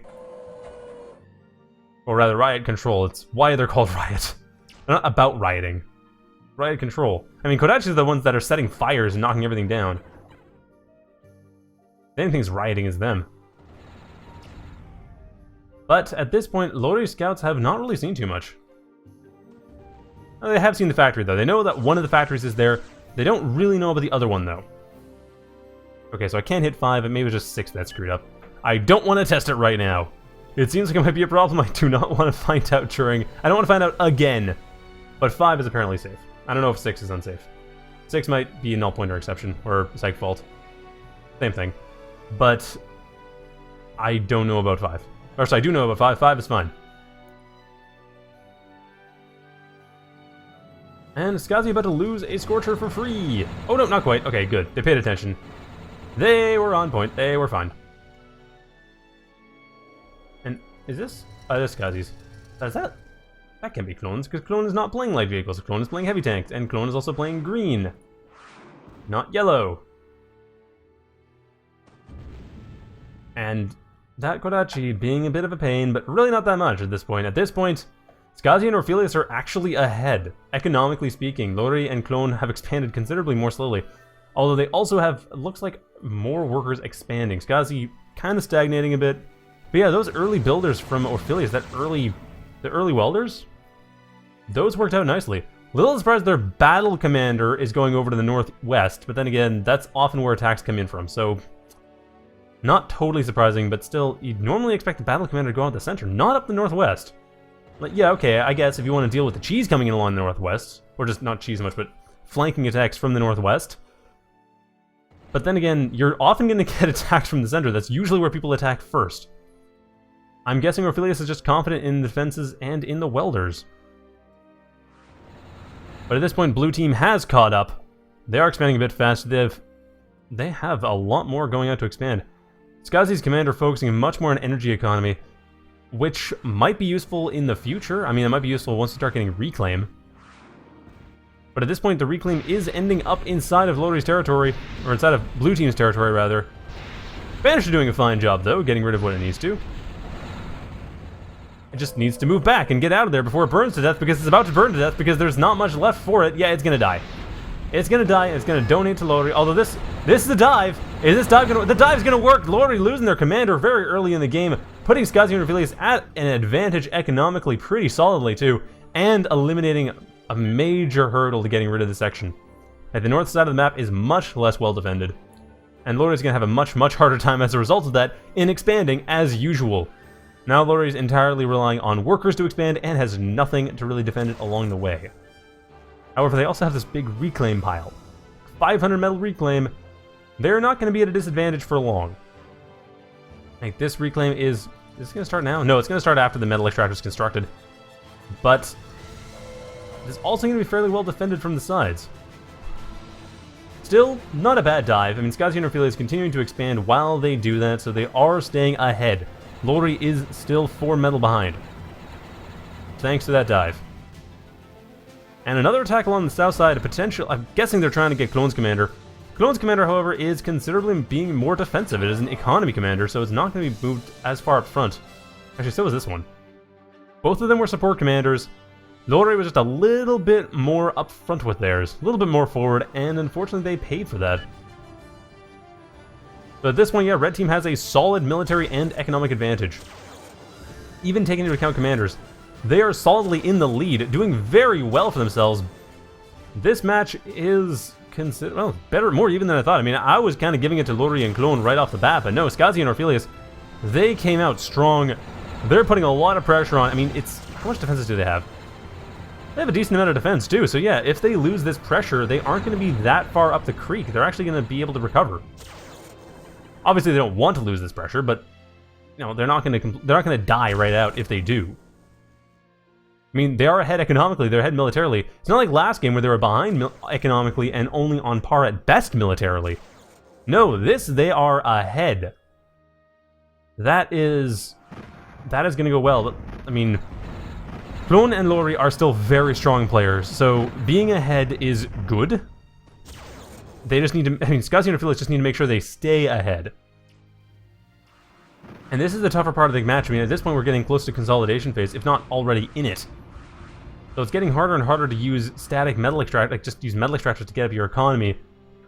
Or rather, riot control. It's why they're called riot. They're not about rioting. Riot control. I mean, Kodachi are the ones that are setting fires and knocking everything down. If anything's rioting is them. But at this point, Lauri's scouts have not really seen too much. They have seen the factory, though. They know that one of the factories is there. They don't really know about the other one, though. Okay, so I can't hit 5, and maybe just 6 that's screwed up. I don't want to test it right now. It seems like it might be a problem I do not want to find out during... I don't want to find out again. But 5 is apparently safe. I don't know if 6 is unsafe. 6 might be a null pointer exception, or psych fault. Same thing. But I don't know about 5. Or sorry, I do know about 5. 5 is fine. And Skasi about to lose a Scorcher for free. Oh no, not quite. Okay, good. They paid attention. They were on point. They were fine. And is this? This Skasi's. Is that? That can be Klon's, because Klon is not playing light vehicles. Klon is playing heavy tanks, and Klon is also playing green. Not yellow. And that Kodachi being a bit of a pain, but really not that much at this point. At this point, Skasi and Orfelius are actually ahead. Economically speaking, Lauri and Klon have expanded considerably more slowly. Although they also have, it looks like, more workers expanding. Skasi kind of stagnating a bit. But yeah, those early builders from Orfelius, the early welders, those worked out nicely. Little surprised their battle commander is going over to the northwest, but then again, that's often where attacks come in from, so not totally surprising, but still, you'd normally expect the battle commander to go out the center, not up the northwest. Like, yeah, okay, I guess if you want to deal with the cheese coming in along the northwest, or just not cheese much, but flanking attacks from the northwest. But then again, you're often going to get attacks from the center. That's usually where people attack first. I'm guessing Orfelius is just confident in the defenses and in the welders. But at this point, blue team has caught up. They are expanding a bit fast. They have a lot more going out to expand. Skasi's commander focusing much more on energy economy, which might be useful in the future. I mean, it might be useful once you start getting reclaim. But at this point, the reclaim is ending up inside of Lauri's territory, or inside of blue team's territory, rather. Banisher doing a fine job, though, getting rid of what it needs to. It just needs to move back and get out of there before it burns to death, because it's about to burn to death, because there's not much left for it. Yeah, it's gonna die. It's gonna die, and it's gonna donate to Lauri. Although this is a dive. Is this dive gonna... The dive's gonna work! Lauri losing their commander very early in the game, putting Skasi and Orfelius at an advantage economically pretty solidly, too, and eliminating a major hurdle to getting rid of the section. Like, the north side of the map is much less well defended, and Lauri's gonna have a much harder time as a result of that in expanding as usual. Now Lauri's entirely relying on workers to expand and has nothing to really defend it along the way. However, they also have this big reclaim pile. 500 metal reclaim. They're not going to be at a disadvantage for long. Like, this reclaim is it going to start now? No, it's going to start after the metal extractor is constructed. But it's also going to be fairly well defended from the sides. Still, not a bad dive. I mean, Skasi and Orfelius is continuing to expand while they do that, so they are staying ahead. Lauri is still 4 metal behind, thanks to that dive. And another attack along the south side, a potential... I'm guessing they're trying to get Klon's commander. Klon's commander, however, is considerably being more defensive. It is an economy commander, so it's not going to be moved as far up front. Actually, so is this one. Both of them were support commanders. Lauri was just a little bit more up front with theirs, a little bit more forward, and unfortunately they paid for that. So at this point, yeah, red team has a solid military and economic advantage. Even taking into account commanders, they are solidly in the lead, doing very well for themselves. This match is well, better, more even than I thought. I mean, I was kind of giving it to Lauri and Klon right off the bat, but no, Skasi and Orfelius, they came out strong. They're putting a lot of pressure on. I mean, how much defenses do they have? They have a decent amount of defense too, so yeah, if they lose this pressure, they aren't going to be that far up the creek. They're actually going to be able to recover. Obviously, they don't want to lose this pressure, but you know, they're not going to die right out if they do. I mean, they are ahead economically, they're ahead militarily. It's not like last game where they were behind economically and only on par at best militarily. No, they are ahead. That is going to go well. But, I mean, Klon and Lauri are still very strong players, so being ahead is good. They just need to, I mean, Skasi and Orfelius just need to make sure they stay ahead. And this is the tougher part of the match. I mean, at this point we're getting close to consolidation phase, if not already in it. So it's getting harder and harder to use static metal extract, like just use metal extractors to get up your economy.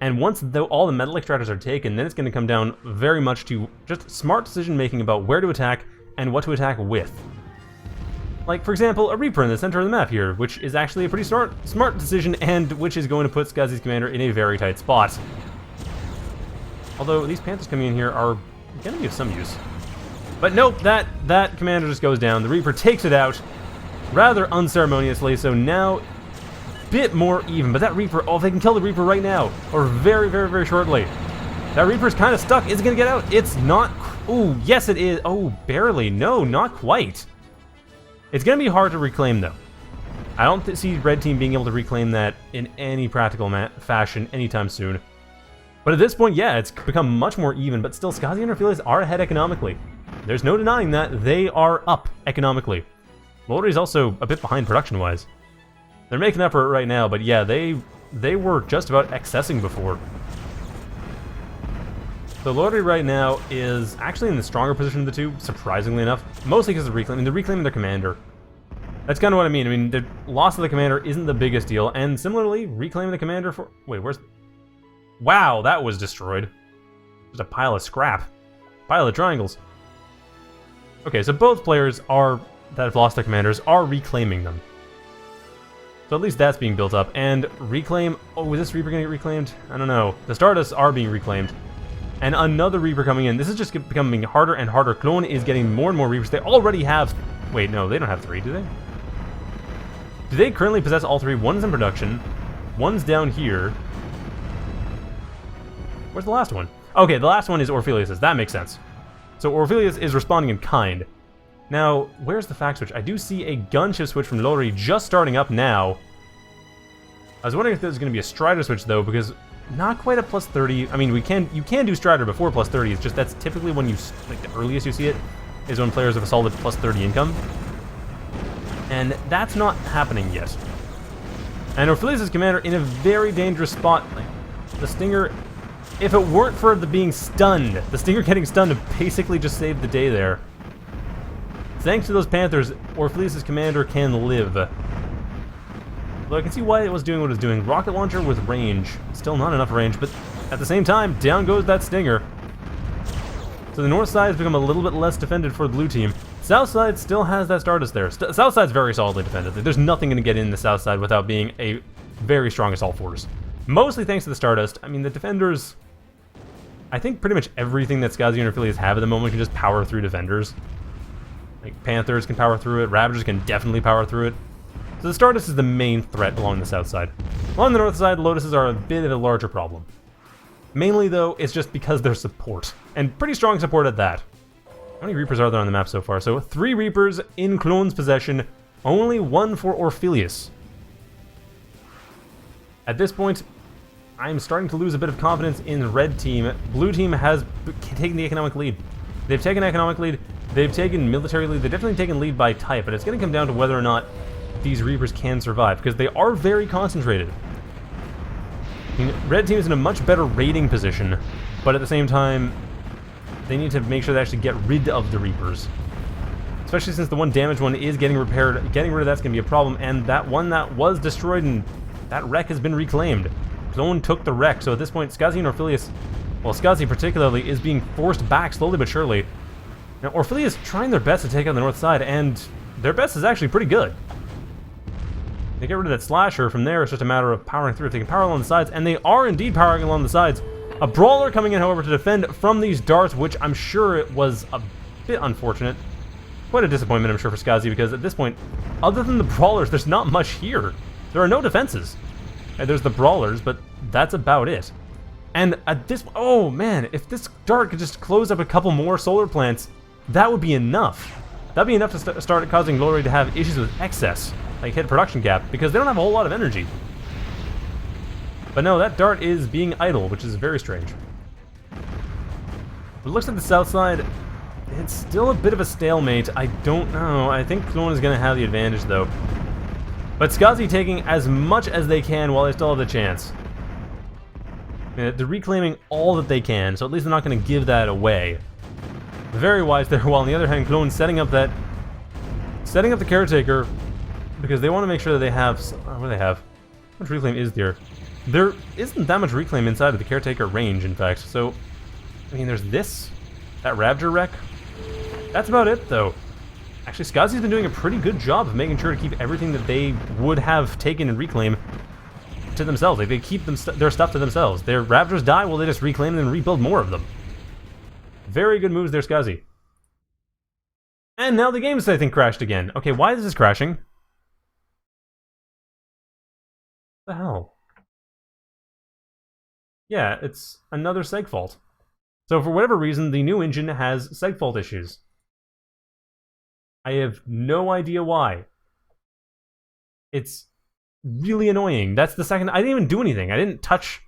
And once all the metal extractors are taken, then it's going to come down very much to just smart decision making about where to attack and what to attack with. Like, for example, a Reaper in the center of the map here, which is actually a pretty smart decision, and which is going to put Skasi's commander in a very tight spot. Although these Panthers coming in here are going to be of some use. But nope, that commander just goes down. The Reaper takes it out rather unceremoniously, so now a bit more even. But that Reaper, oh, they can kill the Reaper right now, or very, very, very shortly. That Reaper's kind of stuck. Is it going to get out? It's not. Oh, yes it is. Oh, barely. No, not quite. It's going to be hard to reclaim, though. I don't see red team being able to reclaim that in any practical fashion anytime soon. But at this point, yeah, it's become much more even, but still, Skasi and Orfelius are ahead economically. There's no denying that. They are up economically. Lauri's also a bit behind production-wise. They're making up for it right now, but yeah, they were just about excessing before. So Lauri right now is actually in the stronger position of the two, surprisingly enough. Mostly because of reclaiming. They're reclaiming their commander. That's kind of what I mean. I mean, the loss of the commander isn't the biggest deal, and similarly, reclaiming the commander for... Wait, where's... Wow, that was destroyed. Just a pile of scrap. Pile of triangles. Okay, so both players that have lost their commanders are reclaiming them. So at least that's being built up. And reclaim... Oh, is this Reaper going to get reclaimed? I don't know. The Stardust are being reclaimed. And another Reaper coming in. This is just becoming harder and harder. Klon is getting more and more Reapers. They already have... Wait, no, they don't have 3, do they? Do they currently possess all 3? One's in production. One's down here. Where's the last one? Okay, the last one is Orfelius's. That makes sense. So Orfelius is responding in kind. Now, where's the fact switch? I do see a gunship switch from Lauri just starting up now. I was wondering if there's going to be a Strider switch, though, because not quite at plus 30. I mean, you can do Strider before plus 30. It's just that's typically when you, like, the earliest you see it is when players have a solid plus 30 income. And that's not happening yet. And Orfelius' commander in a very dangerous spot. Like, the Stinger, if it weren't for the being stunned, the Stinger getting stunned basically just saved the day there. Thanks to those Panthers, Orfelius' commander can live. Though I can see why it was doing what it was doing. Rocket launcher with range. Still not enough range, but at the same time, down goes that Stinger. So the north side has become a little bit less defended for the blue team. South side still has that Stardust there. South side's very solidly defended. There's nothing going to get in the south side without being a very strong assault force. Mostly thanks to the Stardust. I mean, the defenders... I think pretty much everything that Skasi and Orfelius have at the moment can just power through defenders. Like, Panthers can power through it. Ravagers can definitely power through it. So the Stardust is the main threat along the south side. Along the north side, Lotuses are a bit of a larger problem. Mainly, though, it's just because they're support. And pretty strong support at that. How many Reapers are there on the map so far? So 3 Reapers in Klon's possession. Only 1 for Orfelius. At this point, I'm starting to lose a bit of confidence in the red team. Blue team has taken the economic lead. They've taken economic lead. They've taken military lead. They've definitely taken lead by type. But it's going to come down to whether or not these Reapers can survive. Because they are very concentrated. I mean, red team is in a much better raiding position, but at the same time, they need to make sure they actually get rid of the Reapers. Especially since the one damaged one is getting repaired. Getting rid of that's going to be a problem, and that one that was destroyed, and that wreck has been reclaimed. Klon took the wreck, so at this point, Skasi and Orfelius, well, Skasi particularly, is being forced back slowly but surely. Now, Orfelius trying their best to take out the north side, and their best is actually pretty good. They get rid of that slasher. From there, it's just a matter of powering through. If they can power along the sides, and they are indeed powering along the sides. A brawler coming in, however, to defend from these darts, which I'm sure it was a bit unfortunate. Quite a disappointment, I'm sure, for Skasi, because at this point, other than the brawlers, there's not much here. There are no defenses. And there's the brawlers, but that's about it. And at this... oh, man, if this dart could just close up a couple more solar plants, that would be enough. That'd be enough to start causing Lauri to have issues with excess, like hit production cap, because they don't have a whole lot of energy. But no, that dart is being idle, which is very strange. But it looks like the south side, it's still a bit of a stalemate. I don't know. I think Klon is going to have the advantage, though. But Skasi taking as much as they can while they still have the chance. They're reclaiming all that they can, so at least they're not going to give that away. Very wise there, while on the other hand, Klon setting up the caretaker, because they want to make sure that they have... what do they have? How much reclaim is there? There isn't that much reclaim inside of the caretaker range, in fact, so... I mean, there's this, that Ravager wreck. That's about it, though. Actually, Skasi's been doing a pretty good job of making sure to keep everything that they would have taken and reclaim to themselves. Like, they keep their stuff to themselves. Their Ravagers die, well, they just reclaim them and rebuild more of them. Very good moves there, Skasi. And now the game's, I think, crashed again. Okay, why is this crashing? What the hell? Yeah, it's another seg fault. So for whatever reason, the new engine has seg fault issues. I have no idea why. It's really annoying. That's the second... I didn't even do anything. I didn't touch...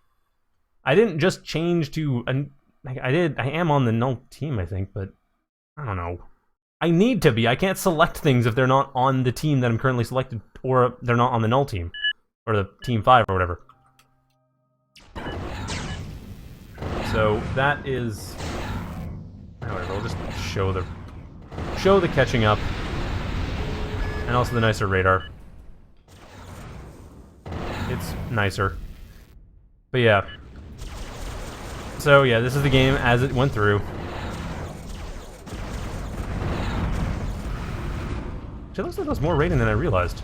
I didn't just change to... I am on the null team, I think, but... I don't know. I need to be. I can't select things if they're not on the team that I'm currently selected, or they're not on the null team. Or the team 5 or whatever. So that is... whatever, we'll just show the catching up. And also the nicer radar. It's nicer. But yeah. So yeah, this is the game as it went through. It looks like there's more raiding than I realized.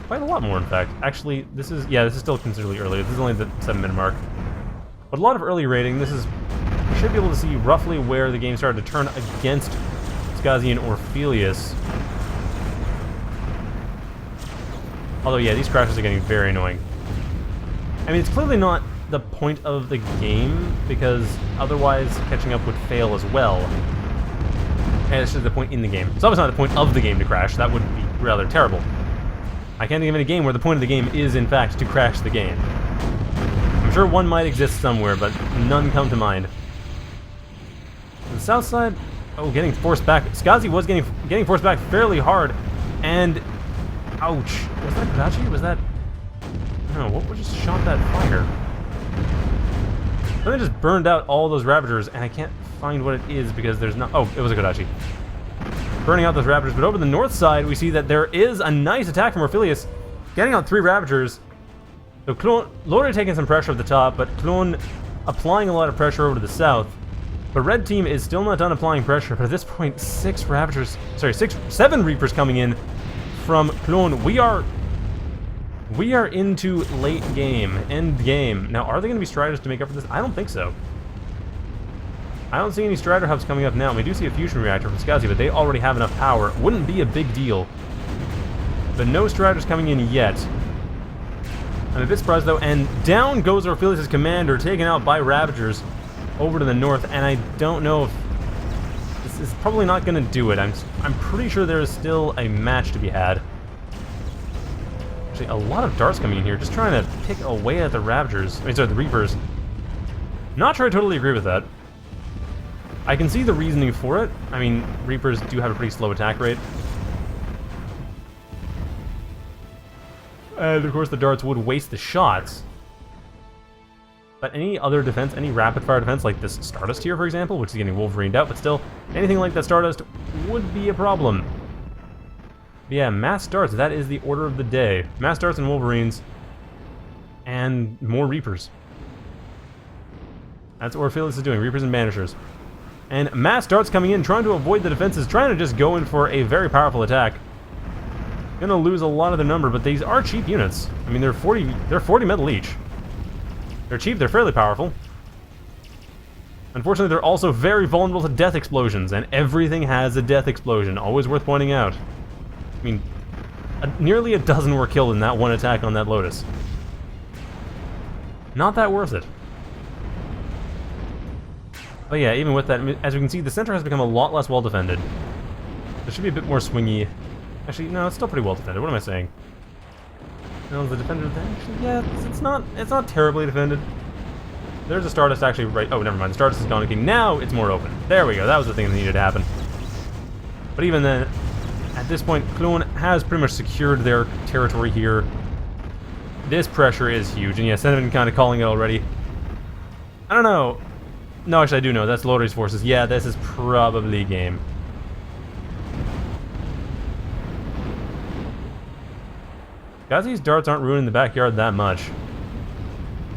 Quite a lot more, in fact. Actually, this is still considerably early. This is only the 7-minute mark. But a lot of early raiding. This is... you should be able to see roughly where the game started to turn against Skasi and Orfelius. Although, yeah, these crashes are getting very annoying. I mean, it's clearly not the point of the game, because otherwise catching up would fail as well. And it's just the point in the game. It's obviously not the point of the game to crash. That would be rather terrible. I can't think of any game where the point of the game is, in fact, to crash the game. I'm sure one might exist somewhere, but none come to mind. The south side... oh, getting forced back. Skasi was getting forced back fairly hard, and... ouch. Was that Kodachi? Was that... no, what just shot that fire? Then they just burned out all those Ravagers, and I can't find what it is because there's not... oh, it was a Kodachi. Burning out those Ravagers, but over the north side, we see that there is a nice attack from Orfelius, getting out 3 Ravagers. So Klon, Lauri taking some pressure at the top, but Klon applying a lot of pressure over to the south. But red team is still not done applying pressure, but at this point, 7 Reapers coming in from Klon. We are into late game, end game. Now, are they going to be Striders to make up for this? I don't think so. I don't see any Strider hubs coming up now. We do see a fusion reactor from Skasi, but they already have enough power. Wouldn't be a big deal. But no Striders coming in yet. I'm a bit surprised, though, and down goes Orfelius' commander, taken out by Ravagers over to the north, and I don't know if... this is probably not going to do it. I'm pretty sure there is still a match to be had. Actually, a lot of darts coming in here, just trying to pick away at the Ravagers. I mean, sorry, the Reapers. Not sure I totally agree with that. I can see the reasoning for it. I mean, Reapers do have a pretty slow attack rate. And of course the darts would waste the shots. But any other defense, any rapid-fire defense, like this Stardust here, for example, which is getting Wolverined out, but still, anything like that Stardust would be a problem. But yeah, mass darts, that is the order of the day. Mass darts and Wolverines, and more Reapers. That's what Orfelius is doing, Reapers and Banishers. And mass darts coming in, trying to avoid the defenses, trying to just go in for a very powerful attack. Gonna lose a lot of their number, but these are cheap units. I mean, they're 40 metal each. They're cheap, they're fairly powerful. Unfortunately, they're also very vulnerable to death explosions, and everything has a death explosion, always worth pointing out. I mean, nearly a dozen were killed in that one attack on that Lotus. Not that worth it. But yeah, even with that, as we can see, the center has become a lot less well defended. There should be a bit more swingy. Actually, no, it's still pretty well defended. What am I saying? No, the defender. Actually, yeah, it's not terribly defended. There's a Stardust actually right. Oh, never mind. The Stardust is gone. Okay, now it's more open. There we go. That was the thing that needed to happen. But even then, at this point, Klon has pretty much secured their territory here. This pressure is huge, and yeah, Sentiment kind of calling it already. I don't know. No, actually, I do know. That's Lauri's forces. Yeah, this is probably game. Skasi's darts aren't ruining the backyard that much.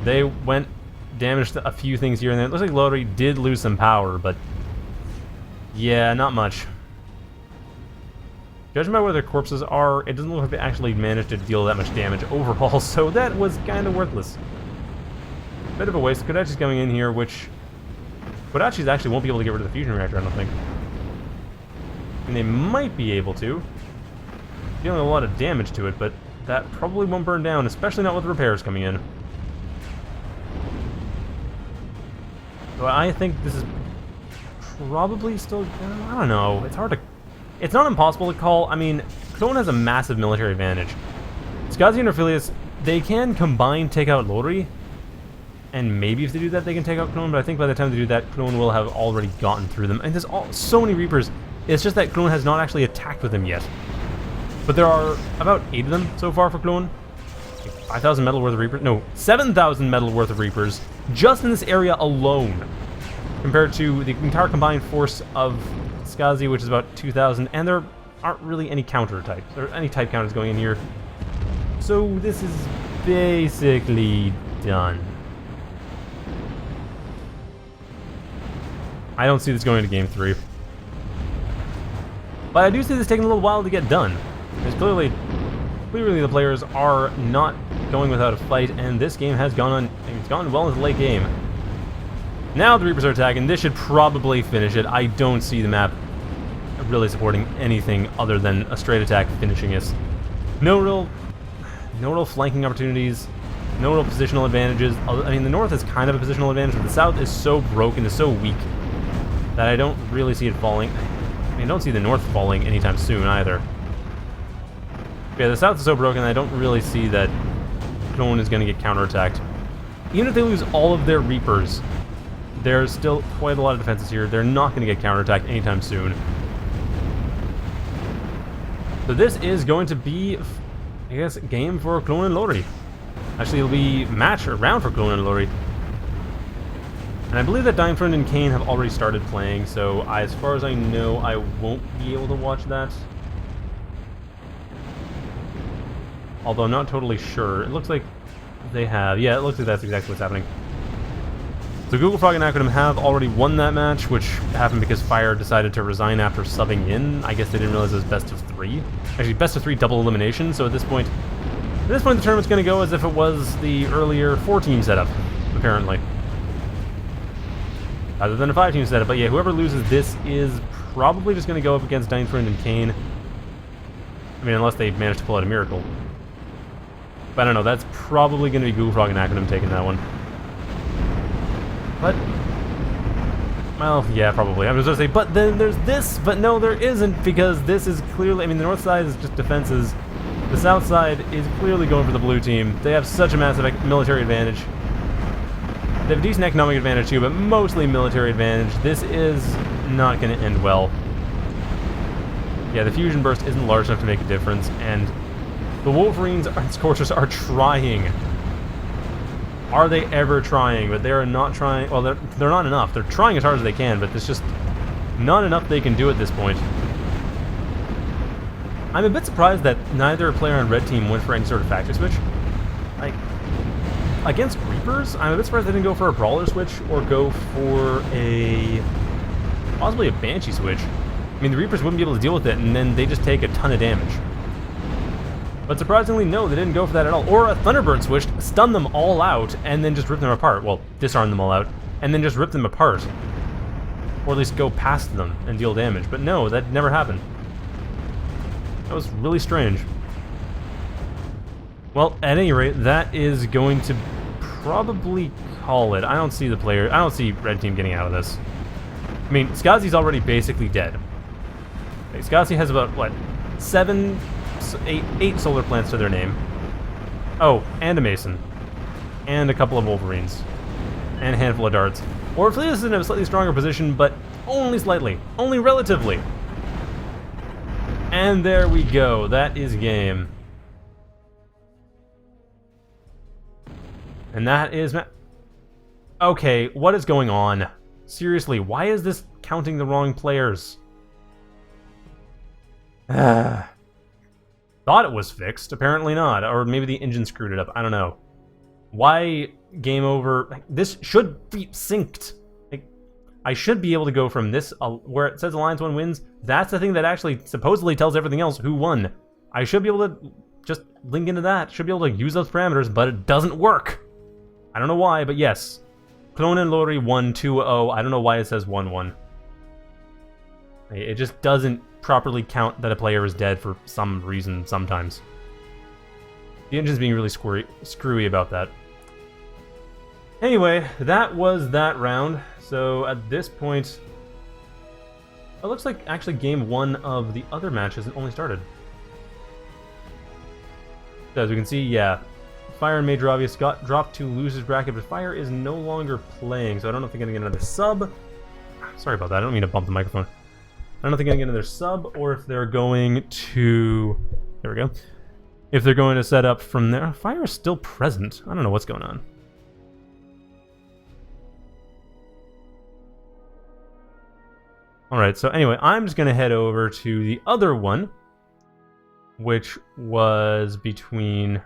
They went damaged a few things here and there. It looks like Lauri did lose some power, but yeah, not much. Judging by where their corpses are, it doesn't look like they actually managed to deal that much damage overall, so that was kind of worthless. Bit of a waste. Kodachi's coming in here, which Kodachi's actually won't be able to get rid of the fusion reactor, I don't think. And they might be able to. Dealing a lot of damage to it, but that probably won't burn down, especially not with repairs coming in. So I think this is probably still... I don't know. It's hard to... It's not impossible to call. I mean, Klon has a massive military advantage. Skasi and Orfelius, they can combine take out Lauri, and maybe if they do that, they can take out Klon, but I think by the time they do that, Klon will have already gotten through them. And there's so many Reapers. It's just that Klon has not actually attacked with them yet. But there are about 8 of them so far for Klon. 5,000 metal worth of Reapers. No, 7,000 metal worth of Reapers just in this area alone, compared to the entire combined force of Skasi, which is about 2,000, and there aren't really any counter types, or any type counters going in here. So this is basically done. I don't see this going to Game 3. But I do see this taking a little while to get done. Because clearly the players are not going without a fight, and this game has gone on. It's gone well into the late game. Now the Reapers are attacking. This should probably finish it. I don't see the map really supporting anything other than a straight attack finishing us. No real flanking opportunities. No real positional advantages. I mean, the north is kind of a positional advantage, but the south is so broken, is so weak, that I don't really see it falling. I mean, I don't see the north falling anytime soon either. Yeah, the south is so broken, I don't really see that Klon is going to get counterattacked. Even if they lose all of their Reapers, there's still quite a lot of defenses here. They're not going to get counterattacked anytime soon. So this is going to be, I guess, a game for Klon and Lauri. Actually, it'll be match or round for Klon and Lauri. And I believe that Dynfriend and Kane have already started playing, so as far as I know, I won't be able to watch that. Although I'm not totally sure. It looks like they have. Yeah, it looks like that's exactly what's happening. So Google Frog and Acronym have already won that match, which happened because Fire decided to resign after subbing in. I guess they didn't realize it was best of 3. Actually, best of 3 double elimination, so at this point the tournament's going to go as if it was the earlier 4-team setup, apparently. Rather than a 5-team setup. But yeah, whoever loses this is probably just going to go up against Dynfriend and Kane. I mean, unless they manage to pull out a miracle. But I don't know, that's probably going to be Google Frog and Acronym taking that one. But, well, yeah, probably. I was going to say, but then there's this, but no, there isn't, because this is clearly, I mean, the north side is just defenses. The south side is clearly going for the blue team. They have such a massive military advantage. They have a decent economic advantage too, but mostly military advantage. This is not going to end well. Yeah, the fusion burst isn't large enough to make a difference, and The Wolverines and Scorchers are trying. Are they ever trying? But they are not trying. Well, they're not enough. They're trying as hard as they can, but there's just not enough they can do at this point. I'm a bit surprised that neither player on red team went for any sort of factory switch. Like, against Reapers, I'm a bit surprised they didn't go for a Brawler switch or go for possibly a Banshee switch. I mean, the Reapers wouldn't be able to deal with it, and then they just take a ton of damage. But surprisingly, no, they didn't go for that at all. Or a Thunderbird switch, stun them all out, and then just rip them apart. Well, disarm them all out, and then just rip them apart. Or at least go past them and deal damage. But no, that never happened. That was really strange. Well, at any rate, that is going to probably call it. I don't see red team getting out of this. I mean, Skasi's already basically dead. Okay, Skasi has about, what, 8 solar plants to their name. Oh, and a Mason. And a couple of Wolverines. And a handful of darts. Orfelius is in a slightly stronger position, but only slightly. Only relatively. And there we go. That is game. And that is... Okay, what is going on? Seriously, why is this counting the wrong players? Thought it was fixed. Apparently not. Or maybe the engine screwed it up. I don't know. Why game over? This should be synced. I should be able to go from this, where it says Alliance 1 wins. That's the thing that actually supposedly tells everything else who won. I should be able to just link into that. Should be able to use those parameters, but it doesn't work. I don't know why, but yes. Klon and Lauri won 2-0. I don't know why it says 1-1. It just doesn't properly count that a player is dead for some reason sometimes. The engine's being really screwy about that. Anyway, that was that round. So at this point, it looks like actually game 1 of the other match hasn't only started. So as we can see, yeah, Fire and Major Obvious got dropped to losers bracket, but Fire is no longer playing, so I don't know if they're going to get another sub. Sorry about that, I don't mean to bump the microphone. I don't know if they're going to get another sub, or if they're going to... There we go. If they're going to set up from there. Fire is still present. I don't know what's going on. Alright, so anyway, I'm just going to head over to the other one, which was between